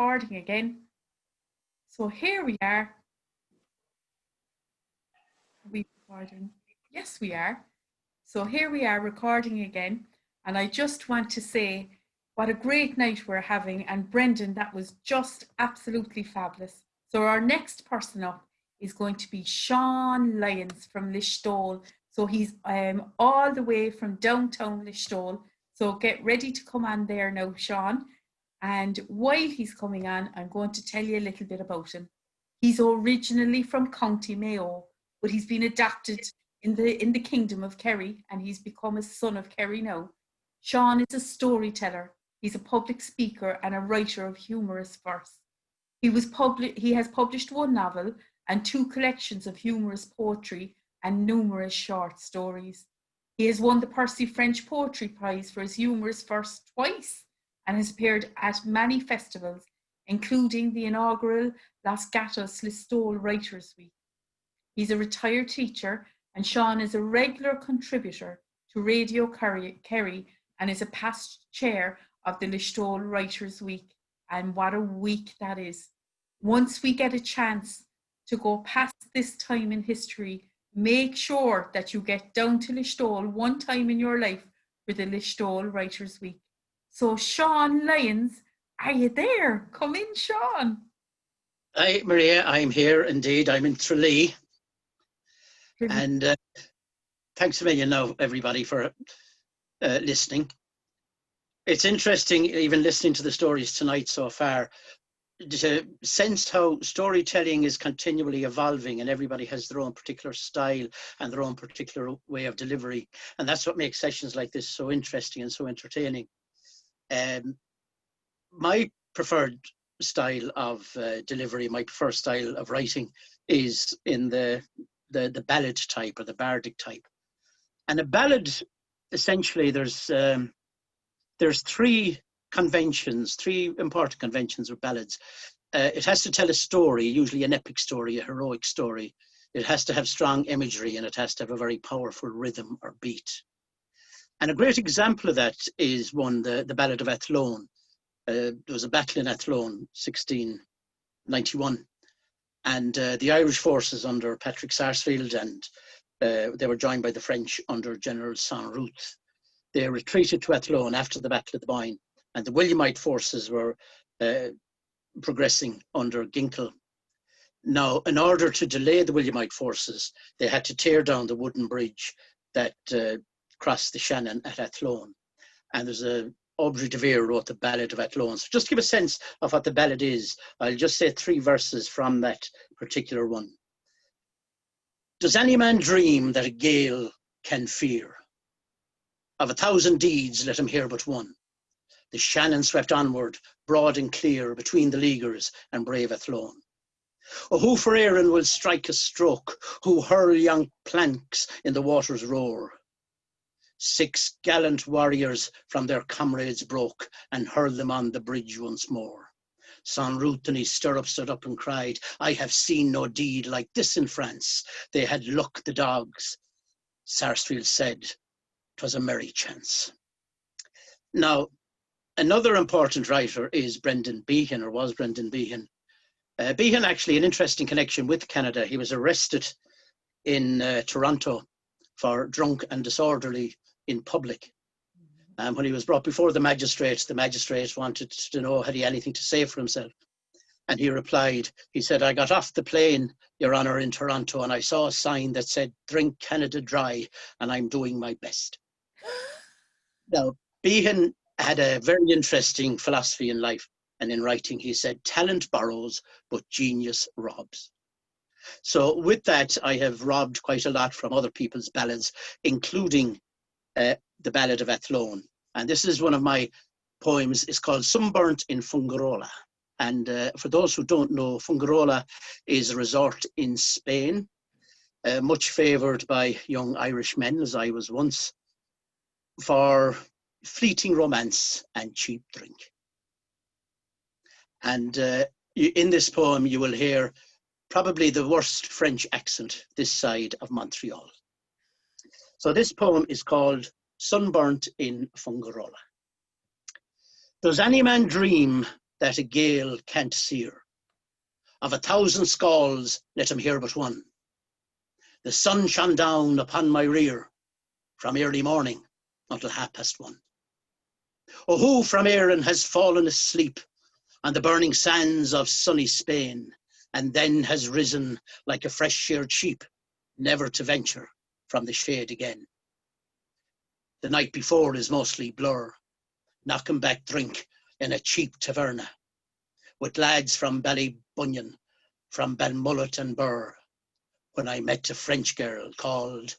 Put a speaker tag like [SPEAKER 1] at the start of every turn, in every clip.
[SPEAKER 1] recording again. So here we are. Are we recording? Yes, we are. So here we are recording again. And I just want to say what a great night we're having. And Brendan, that was just absolutely fabulous. So our next person up is going to be Sean Lyons from Listowel. So he's all the way from downtown Listowel. So get ready to come on there now, Sean. And while he's coming on, I'm going to tell you a little bit about him. He's originally from County Mayo, but he's been adopted in the kingdom of Kerry, and he's become a son of Kerry now. Sean is a storyteller. He's a public speaker and a writer of humorous verse. He has published one novel and 2 collections of humorous poetry and numerous short stories. He has won the Percy French Poetry Prize for his humorous verse twice and has appeared at many festivals, including the inaugural Las Gatas Listowel Writers' Week. He's a retired teacher, and Sean is a regular contributor to Radio Kerry and is a past chair of the Listowel Writers' Week. And what a week that is. Once we get a chance to go past this time in history, make sure that you get down to Listowel one time in your life for the Listowel Writers' Week. So Sean Lyons, are you there? Come in, Sean.
[SPEAKER 2] Hi, Maria. I'm here indeed. I'm in Tralee. And thanks a million now, everybody, for listening. It's interesting, even listening to the stories tonight so far, to sense how storytelling is continually evolving and everybody has their own particular style and their own particular way of delivery. And that's what makes sessions like this so interesting and so entertaining. My preferred style of delivery, my preferred style of writing is in the ballad type or the bardic type. And a ballad, essentially, there's 3 conventions, 3 important conventions with ballads. It has to tell a story, usually an epic story, a heroic story. It has to have strong imagery, and it has to have a very powerful rhythm or beat. And a great example of that is the Ballad of Ethlon. There was a battle in Ethlon, 1691. And the Irish forces under Patrick Sarsfield, and they were joined by the French under General Sunburnt. They retreated to Athlone after the Battle of the Boyne, and the Williamite forces were progressing under Ginkle. Now, in order to delay the Williamite forces, they had to tear down the wooden bridge that crossed the Shannon at Athlone. And there's Aubrey de Vere wrote the Ballad of Ethlon. So just to give a sense of what the ballad is, I'll just say 3 verses from that particular one. Does any man dream that a gale can fear? Of 1,000 deeds, let him hear but one. The Shannon swept onward, broad and clear, between the leaguers and brave Athlone. Oh, who for Erin will strike a stroke, who hurl young planks in the water's roar? 6 gallant warriors from their comrades broke, and hurled them on the bridge once more. Sunburnt in his stirrup stood up and cried, I have seen no deed like this in France. They had luck, the dogs. Sarsfield said, 'twas a merry chance. Now, another important writer is Brendan Behan, or was Brendan Behan. Behan, actually, an interesting connection with Canada. He was arrested in Toronto for drunk and disorderly in public. When he was brought before the magistrate wanted to know had he anything to say for himself. And he replied, he said, I got off the plane, Your Honour, in Toronto, and I saw a sign that said, drink Canada dry, and I'm doing my best. Now, Behan had a very interesting philosophy in life and in writing. He said, talent borrows, but genius robs. So with that, I have robbed quite a lot from other people's ballads, including the Ballad of Ethlon. And this is one of my poems. It's called Sunburnt in Fungrola. And for those who don't know, Fungrola is a resort in Spain, much favoured by young Irish men, as I was once, for fleeting romance and cheap drink. And in this poem, you will hear probably the worst French accent this side of Montreal. So this poem is called Sunburnt in Fungrola. Does any man dream that a gale can't sear. Of 1,000 skalds, let him hear but one. The sun shone down upon my rear from early morning until 1:30. Oh, who from Erin has fallen asleep on the burning sands of sunny Spain, and then has risen like a fresh-sheared sheep, never to venture from the shade again? The night before is mostly blur, knocking back drink in a cheap taverna, with lads from Ballybunion, from Balmullet and Burr, when I met a French girl called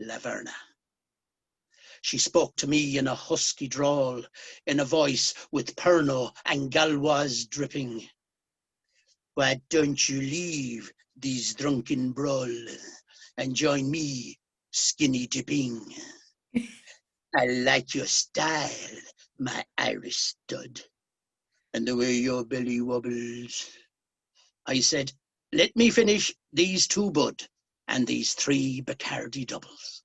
[SPEAKER 2] Laverna. She spoke to me in a husky drawl, in a voice with Pernod and Gauloise dripping. Why don't you leave these drunken brawl and join me skinny dipping? I like your style, my Irish stud, and the way your belly wobbles. I said, let me finish these 2 bud and these 3 Bacardi doubles.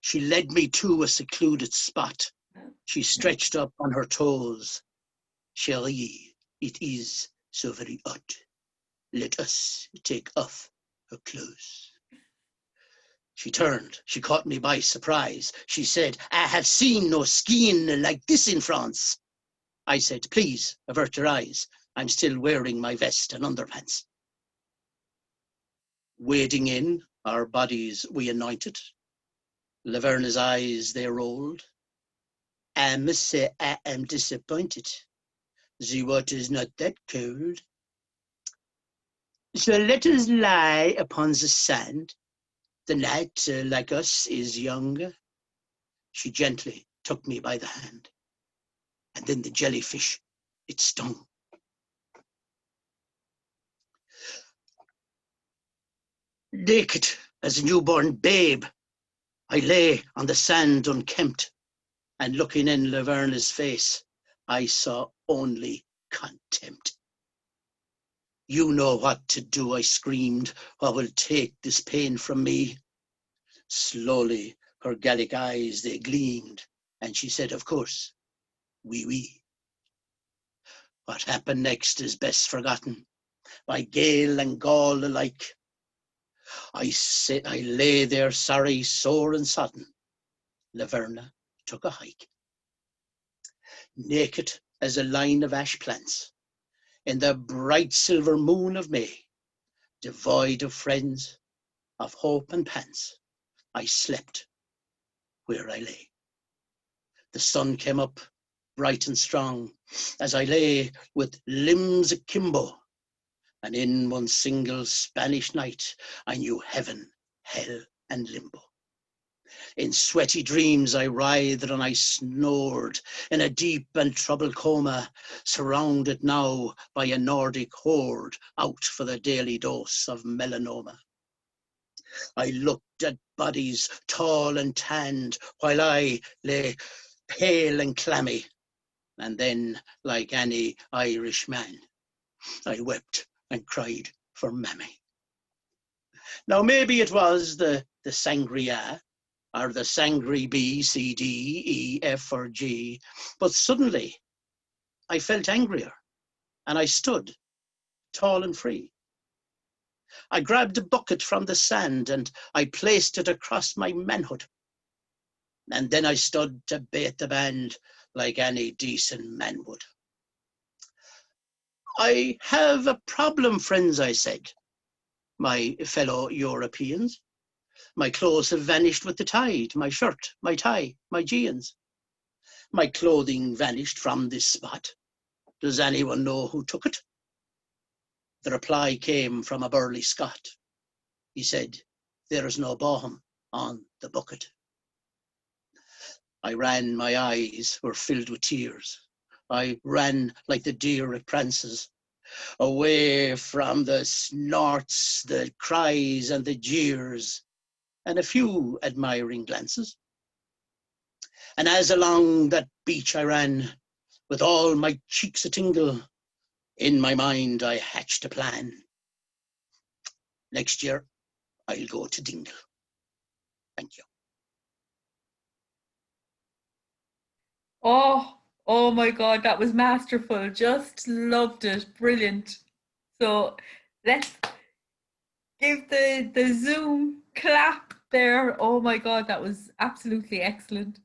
[SPEAKER 2] She led me to a secluded spot. She stretched up on her toes. Chérie, it is so very hot. Let us take off her clothes. She turned. She caught me by surprise. She said, I have seen no skiing like this in France. I said, please avert your eyes. I'm still wearing my vest and underpants. Wading in, our bodies we anointed. Laverna's eyes they rolled. I must say I am disappointed. The water's not that cold. So let us lie upon the sand. The night, like us, is young. She gently took me by the hand. And then the jellyfish, it stung. Naked as a newborn babe, I lay on the sand unkempt, and looking in Laverna's face, I saw only contempt. You know what to do, I screamed. What will take this pain from me? Slowly, her Gallic eyes, they gleamed, and she said, of course, oui, oui. What happened next is best forgotten by Gael and Gaul alike. I lay there sorry, sore and sodden. Laverna took a hike. Naked as a line of ash plants, in the bright silver moon of May, devoid of friends, of hope and pants, I slept where I lay. The sun came up bright and strong as I lay with limbs akimbo, and in one single Spanish night I knew heaven, hell and limbo. In sweaty dreams I writhed and I snored in a deep and troubled coma, surrounded now by a Nordic horde out for the daily dose of melanoma. I looked at bodies tall and tanned while I lay pale and clammy, and then, like any Irish man, I wept and cried for mammy. Now maybe it was the sangria, or the sangri B, C, D, E, F, or G, but suddenly I felt angrier, and I stood tall and free. I grabbed a bucket from the sand and I placed it across my manhood. And then I stood to bait the band like any decent man would. I have a problem, friends, I said, my fellow Europeans. My clothes have vanished with the tide, my shirt, my tie, my jeans. My clothing vanished from this spot. Does anyone know who took it? The reply came from a burly Scot. He said, there is no bottom on the bucket. I ran, my eyes were filled with tears. I ran like the deer it prances, away from the snorts, the cries and the jeers, and a few admiring glances. And as along that beach I ran, with all my cheeks a-tingle, in my mind I hatched a plan. Next year, I'll go to Dingle. Thank you.
[SPEAKER 1] Oh, Oh my God, that was masterful. Just loved it. Brilliant. So let's give the Zoom clap there. Oh my God, that was absolutely excellent.